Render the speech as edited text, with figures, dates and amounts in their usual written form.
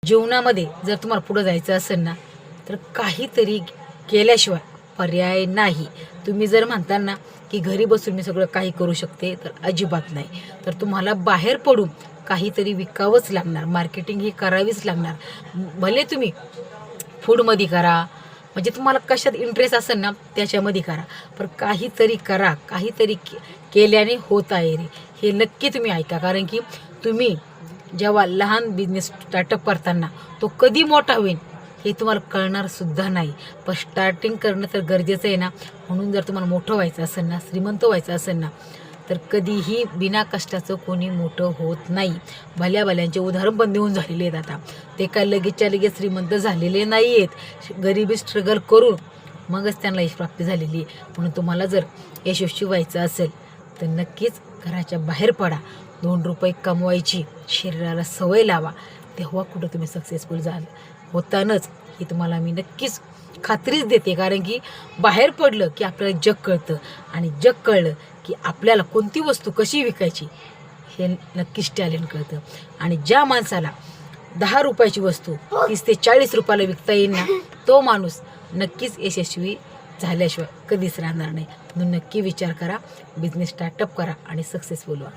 जीवनामध्ये जर तुम्हाला पुढं जायचं असेल ना तर काहीतरी केल्याशिवाय पर्याय नाही. तुम्ही जर म्हणता ना की घरी बसून मी सगळं काही करू शकते, तर अजिबात नाही. तर तुम्हाला बाहेर पडून काहीतरी विकावंच लागणार, मार्केटिंग ही करावीच लागणार. भले तुम्ही फूडमध्ये करा, म्हणजे तुम्हाला कशात इंटरेस्ट असेल ना त्याच्यामध्ये करा, पण काहीतरी करा. काहीतरी केल्याने होत आहे रे, हे नक्की तुम्ही ऐका. कारण की तुम्ही जेव्हा लहान बिझनेस स्टार्टअप करताना तो कधी मोठा होईल हे तुम्हाला कळणारसुद्धा नाही. पण स्टार्टिंग करणं तर गरजेचं आहे ना. म्हणून जर तुम्हाला मोठं व्हायचं असेल ना, श्रीमंत व्हायचं असेल ना, तर कधीही बिना कष्टाचं कोणी मोठं होत नाही. भल्या भल्यांचे उदाहरण पण देऊन झालेले आहेत आता. ते काय लगेचच्या लगेच श्रीमंत झालेले नाही आहेत. गरिबी स्ट्रगल करून मगच त्यांना यशप्राप्ती झालेली आहे. म्हणून तुम्हाला जर यशस्वी व्हायचं असेल तर नक्कीच घराच्या बाहेर पडा. 2 रुपये कमवायची शरीराला सवय लावा, तेव्हा कुठं तुम्ही सक्सेसफुल होतानच ही तुम्हाला मी नक्कीच खात्रीच देते. कारण की बाहेर पडलं की आपल्याला जग कळतं, आणि जग कळलं की आपल्याला कोणती वस्तू कशी विकायची हे नक्कीच टॅलेंट कळतं. आणि ज्या माणसाला 10 रुपयाची वस्तू 30 ते 40 रुपयाला विकता येईल ना, तो माणूस नक्कीच यशस्वी झाल्याशिवाय कधीच राहणार नाही. म्हणून नक्की विचार करा, बिझनेस स्टार्टअप करा आणि सक्सेसफुल व्हा.